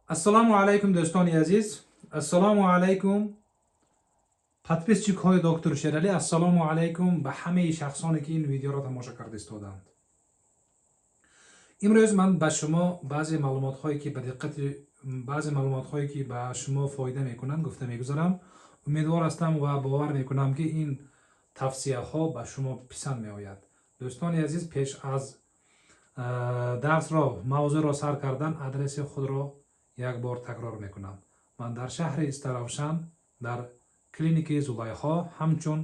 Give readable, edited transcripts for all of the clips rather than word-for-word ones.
ассалому алайкум дӯстони азиз, ассалому алайкум подписчикҳои доктор Шералӣ, ассалому алайкум ба ҳамаи шахсоне ки ин видеоро тамошо карда истоданд. имрӯз ман ба шумо баъзе маълумотҳое ки ба шумо фоида мекунанд гуфта мегузарам. умедвор ҳастам ва бовар мекунам ки ин тавсияҳо ба шумо писанд меояд. дӯстони азиз, пеш аз дарсро мавзӯъро сар кардан адреси худро як бор такрор мекунам. ман дар шаҳри Истаравшан дар клиники Зулайхо ҳамчун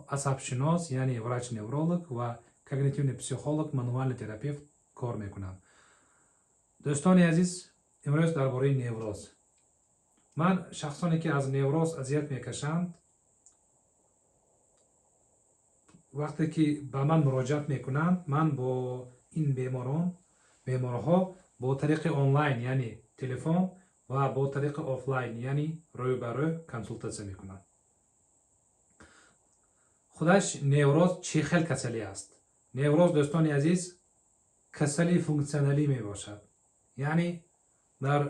асабшинос, яъне врач невролог ва когнитивный психолог, мануальный терапевт кор мекунам. дӯстони азиз, имрӯз дар бораи невроз. ман шахсоне ки аз невроз азият мекашанд, вақте ки ба ман муроҷиат мекунанд, ман бо ин беморҳо бо тариқи онлайн, яъне телефон, ва бо тариқи офлайн, яъне рӯй ба рӯй консултатсия мекунам. худаш невроз чӣ хел касалӣ аст? невроз, дӯстони азиз, касали функсионалӣ мебошад. яъне дар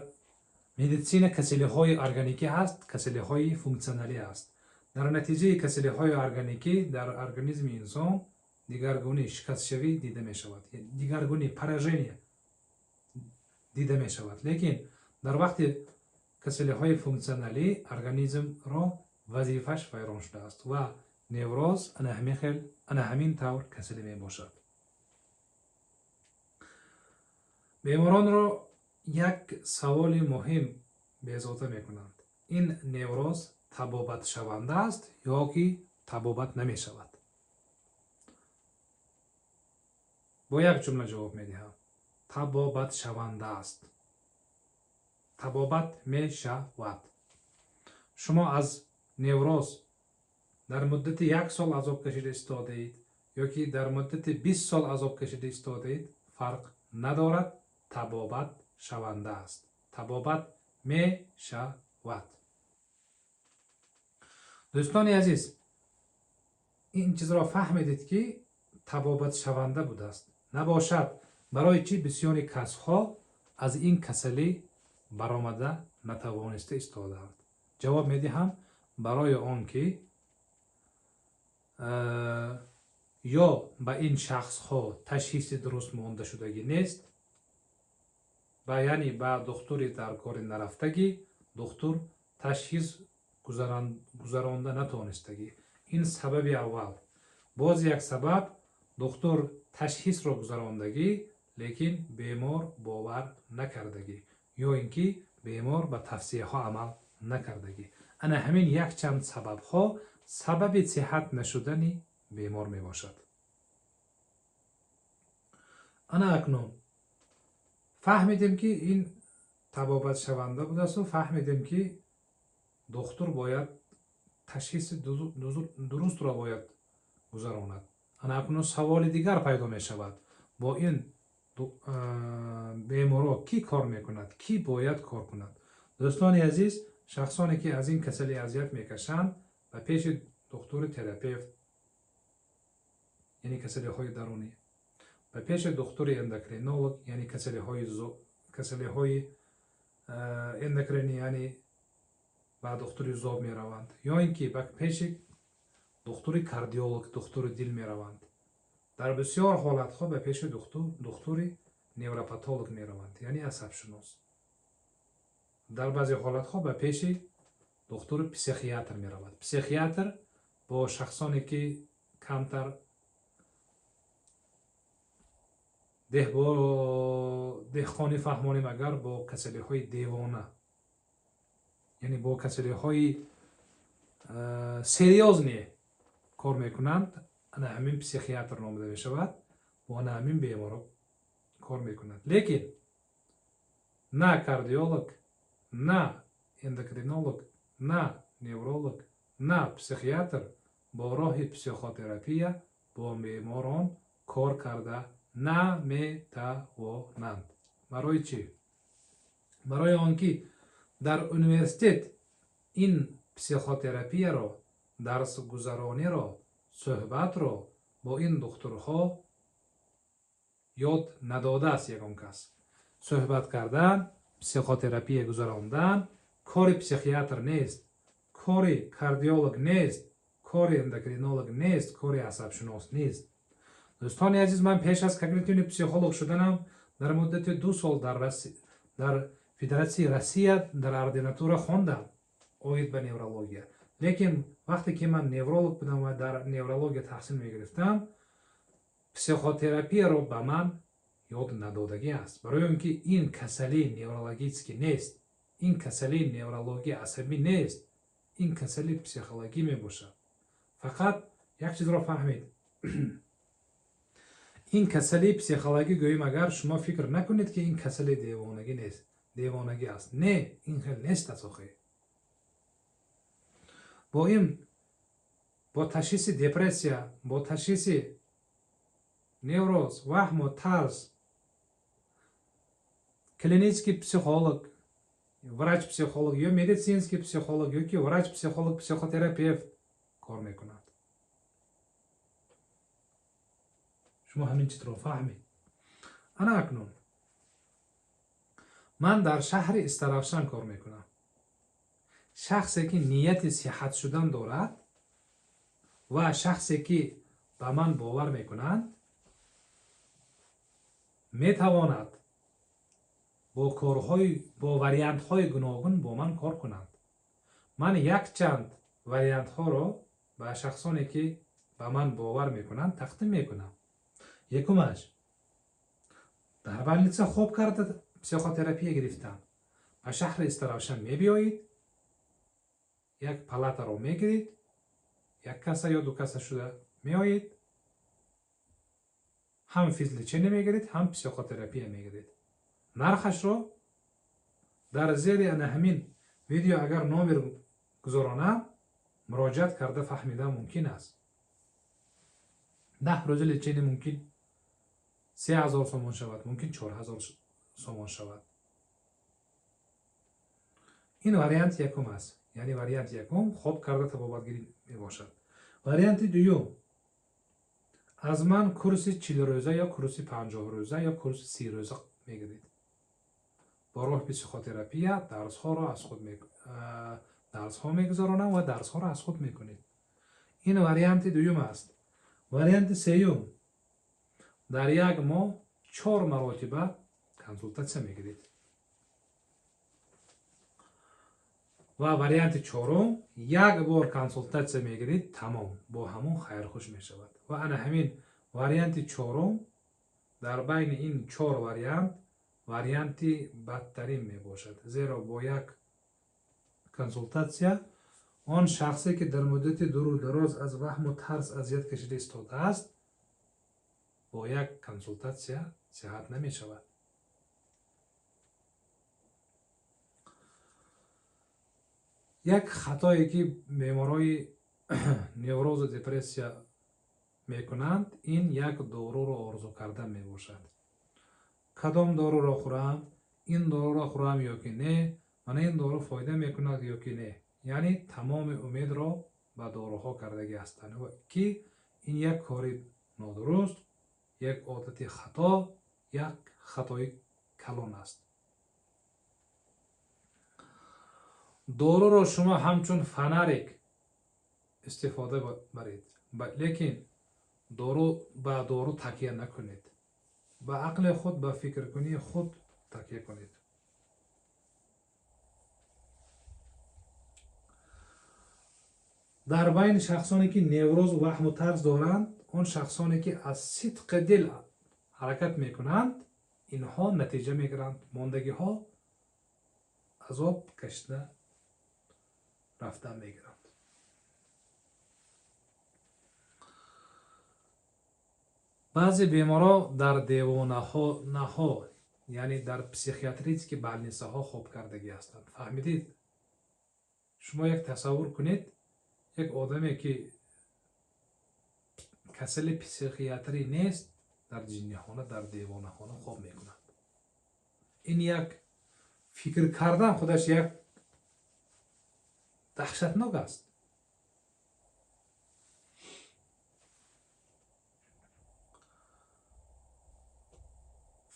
медицина касалиҳои органикӣ ҳаст, касалиҳои функсионалӣ аст. дар натиҷаи касалиҳои органикӣ дар организми инсон дигаргуни шикастшавӣ дида мешавад, дигаргуни поражение дида мешавад. лекин дар вақти касалиҳои функсионалӣ организмро вазифаш вайрон шудааст ва невроз ана ҳамин тавр касалӣ мебошад. беморонро як саволи муҳим безовта мекунанд. ин невроз табобатшаванда аст ё ки табобат намешавад? бо як ҷумла ҷавоб медиҳам. табобатшаванда аст. табобат мешавад. шумо аз невроз дар муддати 1 сол азоб кашида истодаед ё ки дар муддати 20 сол азоб кашида истодаед, фарқ надорад. табобат шаванда аст. табобат мешавад. дӯстони азиз, ин чизро фаҳмедед ки табобат шаванда будааст. набошад барои чӣ бисёри касҳо аз ин касалӣ баромада натавониста истодаанд? ҷавоб медиҳам, барои он ки ё ба ин шахсҳо ташхиси дуруст мондашудагӣ нест, яъне ба духтури даркорӣ нарафтагӣ, духтур ташхис гузаронда натонистагӣ. ин сабаби аввал. боз як сабаб, духтур ташхисро гузарондагӣ, лекин бемор бовар накардагӣ, ё ин ки бемор ба тавсияҳо амал накардагӣ. ана ҳамин якчанд сабабҳо сабаби сиҳат нашудани бемор мебошад. ана акнун фаҳмидем ки ин табобатшаванда будасту фаҳмидем ки духтур бояд ташхиси дурустро бояд гузаронад. ана акнун саволи дигар пайдо мешавад. бо ин беморҳо кӣ кор мекунад? кӣ бояд кор кунад? дӯстони азиз, шахсоне ки аз ин касалӣ азият мекашанд ба пеши духтури терапевт, яъне касалиҳои дарунӣ, ба пеши духтури эндокринолог, яъне касалиҳои эндокринӣ, яъне ба духтури зоб мераванд, ё ин ки ба пеши духтури кардиолог, духтури дил мераванд. дар бисёр ҳолатҳо ба пеши духтури невропатолог мераванд, яъне асабшинос. дар баъзе ҳолатҳо ба пеши духтури психиатр меравад. психиатр бо шахсоне ки камтар деҳқонӣ фаҳмонем, агар бо касалиҳои девона, яъне бо касалиҳои серьёзне кор мекунанд, ана ҳамин психиатр номида мешавад, бо ана ҳамин беморҳо кор мекунад. лекин на кардиолог, на эндокринолог, на невролог, на психиатр бо роҳи психотерапия бо беморон кор карда наметавонанд. барои чӣ? барои он ки дар университет ин психотерапияро, дарсгузарониро, суҳбатро бо ин духтурҳо ёд надодааст ягон кас. суҳбат кардан, психотерапия гузарондан кори психиатр нест, кори кардиолог нест, кори эндокринолог нест, кори асабшунос нест. дӯстони азиз, ман пеш аз когнитивни психолог шуданам дар муддати 2 сол дар федератсияи Россия дар ординатура хондам оид ба неврология. лекин вақте ки ман невролог будам ва дар неврология таҳсил мегирифтам, психотерапияро ба ман ёд надодагӣ аст, барои он ки ин касалии неврологически нест, ин касалии неврология асабӣ нест, ин касалии психологӣ мебошад. фақат як чизро фаҳмед, ин касалии психологӣ гӯем агар шумо фикр накунед ки ин касалии девонагӣ нест, девонагӣ аст. Не, ин хел нест асохи. бо ташхиси депрессия, бо ташхиси невроз, ваҳму тарс, клинический психолог, врач-психолог ё медицинский психолог ёки врач-психолог, психотерапевт кор мекунад. шумо ҳамин чизро фаҳмед. ана акнун ман дар шаҳри Истаравшан кор мекунам. шахсе ки нияти сиҳат шудан дорад ва шахсе ки ба ман бовар мекунанд метавонад бо вариантҳои гуногун бо ман кор кунанд. ман якчанд вариантҳоро ба шахсоне ки ба ман бовар мекунанд тақдим мекунам. якумаш, дар больница хоб карда психотерапия гирифтам. ба шаҳри Истаравшан мебиёед, як палатаро мегиред, як каса ё 2 каса шуда меоед, ҳам физлечение мегиред, ҳам психотерапия мегиред. нархашро дар зери ана ҳамин видео агар номер гузаронам, муроҷиат карда фаҳмидан мумкин аст. 10 рӯзи лечение мумкин 3000 сомон шавад, мумкин 4000 сомон шавад. ин варианти якум аст. яъне варианти якум хоб карда табобатгирӣ мебошад. варианти дуюм, аз ман курси 40 рӯза ё курси 50 рӯза ё курси 30 рӯза мегиред. бо роҳи психотерапия дарсҳо мегузаронам ва дарсҳоро аз худ мекунед. ин варианти дуюм аст. варианти сеюм, дар як моҳ 4 маротиба консултатсия мегиред. ва варианти чорум, як бор консултатсия мегиред, тамом, бо ҳамон хайрхуш мешавад. ва ана ҳамин варианти чорум, дар байни ин 4 вариант, варианти бадтарин мебошад. зеро бо як консултатсия он шахсе ки дар муддати дуру дароз аз ваҳму тарс азият кашида истодааст, бо як консултатсия сиҳат намешавад. як хатое ки беморои неврозу депрессия мекунанд, ин як доруро орзу кардан мебошад. кадом доруро хӯрам, ин доруро хӯрам ё ки не, мана ин дору фоида мекунад ё ки не. яъне тамоми умедро ба доруҳо кардагӣ ҳастанд ки ин як кори нодуруст, як одати хато, як хатои калон аст. доруро шумо ҳамчун фонарик истифода баред, лекин ба дору такя накунед. ба ақли худ, ба фикркунии худ такя кунед. дар байни шахсоне ки невроз ваҳму тарс доранд, он шахсоне ки аз сидқи дил ҳаракат мекунанд, инҳо натиҷа мегиранд, мондагиҳо азоб кашида рафтан мегиранд. баъзе беморо дар девонаҳо, яъне дар психиатрически больницаҳо хоб кардагӣ ҳастанд. фаҳмидед? шумо як тасаввур кунед, як одаме ки касали психиатрӣ нест, дар ҷиннихона, дар девонахона хоб мекунад. ин як фикр кардан худаш як даҳшатнок аст.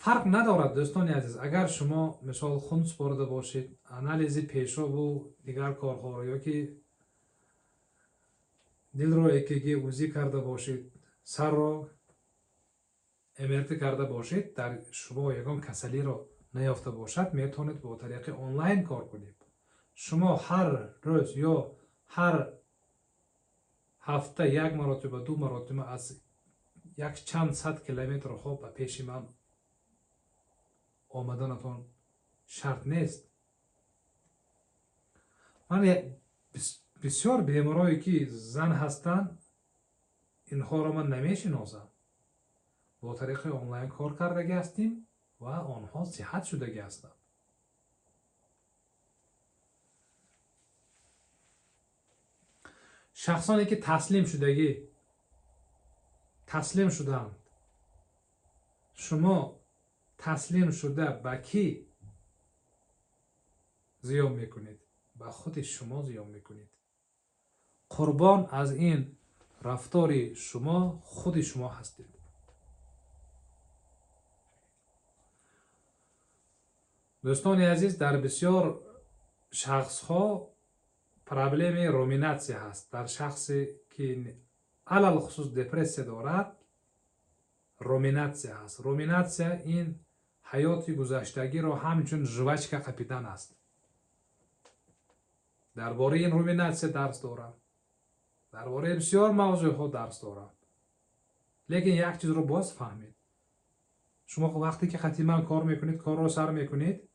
فرق ندارد دوستان عزیز. اگر شما مثال خون سپرده باشید، انالیز پیشاب و دیگر کارها رو یا که دل رو EKG وزی کرده باشید، سر رو MRT کرده باشید، در شما یگان کسلی رو نیافته باشد، میتونید با طریق آنلاین کار کنید. شما هر روز یا هر هفته یک مرتبه 2 مرتبه از یک چند صد کیلومتر خوب به پیش من آمدنتون شرط نیست. من بسیار بیمارایی که زن هستند اینها را من نمیشناسم، با طریق آنلاین کار کردگی هستیم و آنها صحت شدگی هستند. شخصانی که تسلیم شدند، شما تسلیم شده به کی زیان میکنید؟ به خود شما زیان میکنید. قربان از این رفتار شما خود شما هستید. دوستان عزیز، در بسیار شخص ها پرابلم رومیناتسی هست. در شخصی که علل خصوص دپرسی دارد رومیناتسی هست. رومیناتسی این حیات گذشتگی را همچون ژوچکا قپیدن است. درباره این رومیناتسی درس دارم، درباره بسیار موضوع ها درس دارم، لیکن یک چیز رو باز فهمید. شما وقتی که خطی من کار میکنید، کار رو سر میکنید،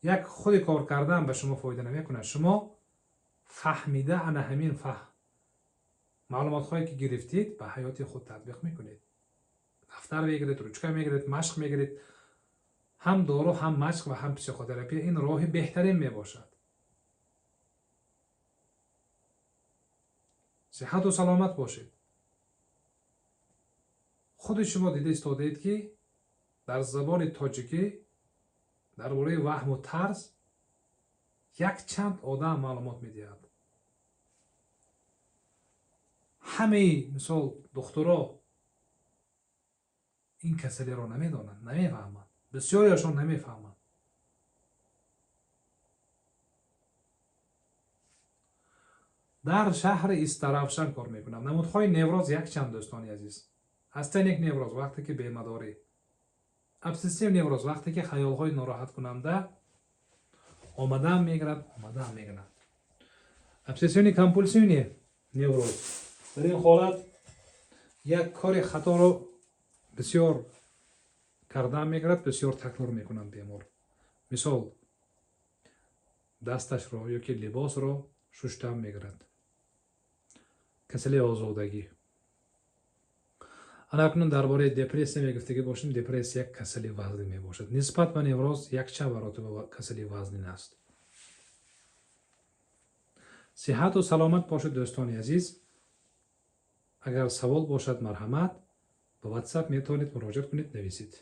یک خود کار کردن به شما فایده نمیکنه. شما فهمیده انا همین معلومات هایی که گرفتید به حیات خود تطبیق میکنید. دفتر میگیرید، روچکه میگیرید، مشق میگیرید. هم دارو، هم مشق و هم پسیکوتراپی این راه بهترین میباشد. صحت و سلامت باشید. خود شما دیده استادید که در زبان تاجیکی درباره وهم و ترس یک چند آدم معلومات میدهد. همه مثال دکترها این کسلی را نمیدانند، نمیفهمند. بسیاریشان نمیفهمند. در شهر استرافشان کار میکنم. نمودهای نوروز یک چند دوستانی عزیز. استنیک نوروز وقتی که بیمداری، ابسسیو نوروز وقتی که خیالهای ناراحت کننده آمدن میگرد. ابسسیونی کمپولسیونی نوروز در این حالت یک کار خطا رو بسیار کردن میگرد، بسیار تکرار میکنند بیمار. مثال دستش رو یا که لباس رو شستن میگرد. کسلی آزادگی. اکنون درباره دپرسی میگفتگی باشیم. دپرسی یک کسلی وزنی میباشد. نسبت به نوروز یک چند برابر کسلی وزنی است. صحت و سلامت باشد دوستان عزیز. اگر سوال باشد مرحمت به واتساپ میتونید مراجعه کنید، نویسید.